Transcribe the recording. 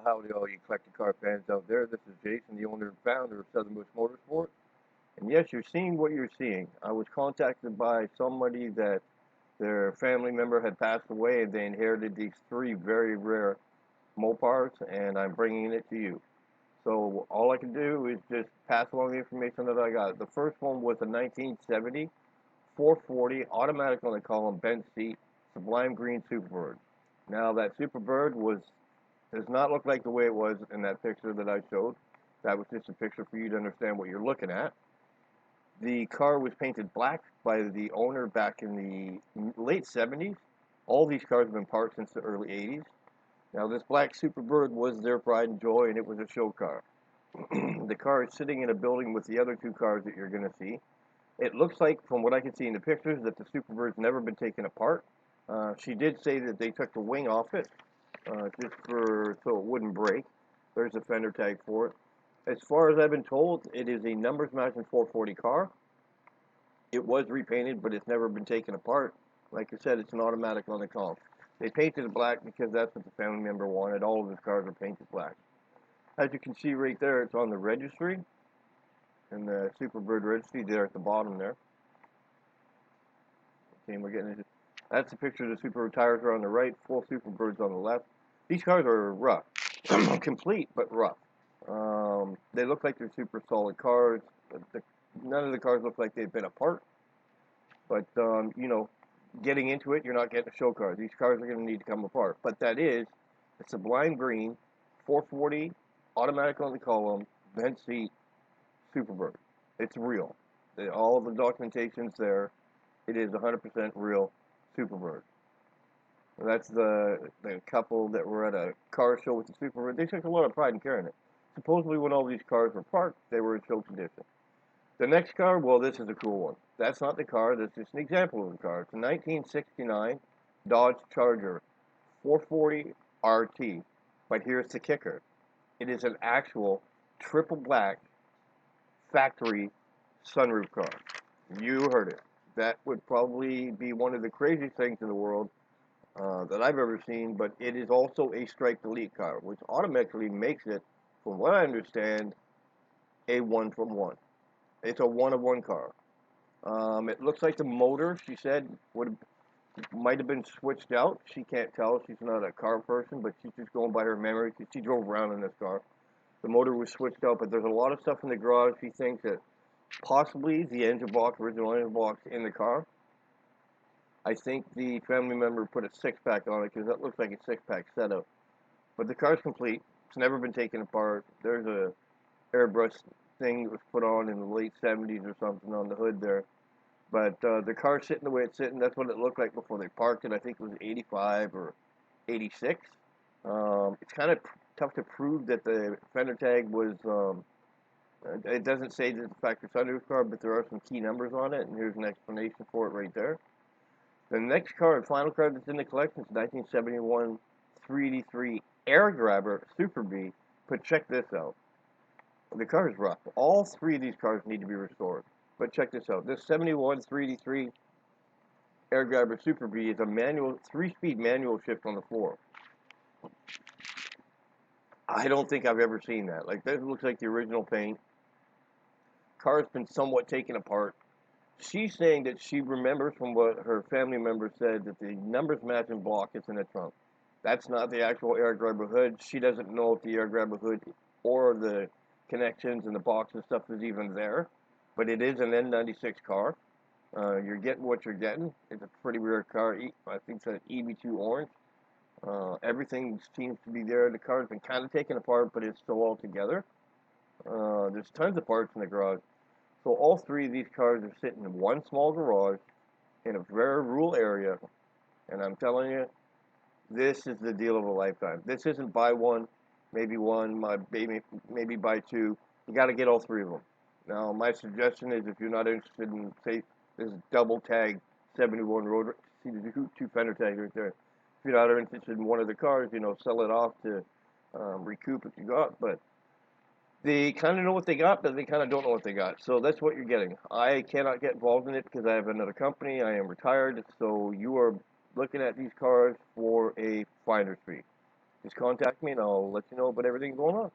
howdy all you collector car fans out there. This is Jason, the owner and founder of Southern Bush Motorsports. And yes, you're seeing what you're seeing. I was contacted by somebody that their family member had passed away and they inherited these three very rare Mopars, and I'm bringing it to you. So all I can do is just pass along the information that I got. The first one was a 1970 440 automatic on the column bench seat Sublime Green Superbird. Now that Superbird does not look like the way it was in that picture that I showed. That was just a picture for you to understand what you're looking at. The car was painted black by the owner back in the late 70s. All these cars have been parked since the early 80s. Now this black Superbird was their pride and joy, and it was a show car. The car is sitting in a building with the other two cars that you're going to see. It looks like, from what I can see in the pictures, that the Superbird's never been taken apart. She did say that they took the wing off it, just so it wouldn't break. There's a fender tag for it. As far as I've been told, it is a numbers matching 440 car. It was repainted, but it's never been taken apart. Like I said, it's an automatic on the column. They painted it black because that's what the family member wanted. All of his cars are painted black. As you can see right there, it's on the registry, and the Superbird registry there at the bottom there. Okay, we're getting into. That's a picture of the Superbird tires are on the right, full Superbirds on the left. These cars are rough, complete but rough. They look like they're super solid cars. None of the cars look like they've been apart. But getting into it, you're not getting a show car. These cars are going to need to come apart. But that is a Sublime Green 440 automatic on the column bench seat Superbird. It's real. All the documentation's there. It is 100% real Superbird. That's the couple that were at a car show with the Superbird. They took a lot of pride in carrying it. Supposedly, when all these cars were parked, they were in show condition. The next car, well, this is a cool one. That's not the car. That's just an example of the car. It's a 1969 Dodge Charger 440 RT. But here's the kicker. It is an actual triple black factory sunroof car. You heard it. That would probably be one of the craziest things in the world that I've ever seen, but it is also a striped elite car, which automatically makes it, from what I understand, a one from one. It's a one of one car. It looks like the motor, she said, might have been switched out. She can't tell. She's not a car person, but she's just going by her memory because she drove around in this car. The motor was switched out, but there's a lot of stuff in the garage. She thinks that possibly the engine box, original engine box in the car. I think the family member put a six-pack on it because that looks like a six-pack setup. But the car's complete. It's never been taken apart. There's a airbrush thing that was put on in the late 70s or something on the hood there. But the car's sitting the way it's sitting. That's what it looked like before they parked it. I think it was 85 or 86. It's kind of tough to prove that the fender tag was. It doesn't say that the factory sunroof car, but there are some key numbers on it, and here's an explanation for it right there. The next car and final car that's in the collection is 1971 383 Air Grabber Super B. But check this out. The car is rough. All three of these cars need to be restored. But check this out. This 71 383 Air Grabber Super B is a manual, 3-speed manual shift on the floor. I don't think I've ever seen that. Like, this looks like the original paint. Car's been somewhat taken apart. She's saying that she remembers from what her family member said that the numbers matching block is in the trunk. That's not the actual air grabber hood. She doesn't know if the air grabber hood or the connections and the box and stuff is even there. But it is an N96 car. You're getting what you're getting. It's a pretty rare car. I think it's an EB2 orange. Everything seems to be there. The car's been kind of taken apart, but it's still all together. There's tons of parts in the garage. So all three of these cars are sitting in one small garage in a very rural area. And I'm telling you, this is the deal of a lifetime. This isn't buy one, maybe buy two. You got to get all three of them. Now, my suggestion is if you're not interested in, say, this double tag 71 road, see the two fender tags right there. If you're not interested in one of the cars, sell it off to recoup what you got. But they kind of know what they got, but they kind of don't know what they got. So that's what you're getting. I cannot get involved in it because I have another company. I am retired. So you are looking at these cars for a finder's fee. just contact me and I'll let you know about everything going on.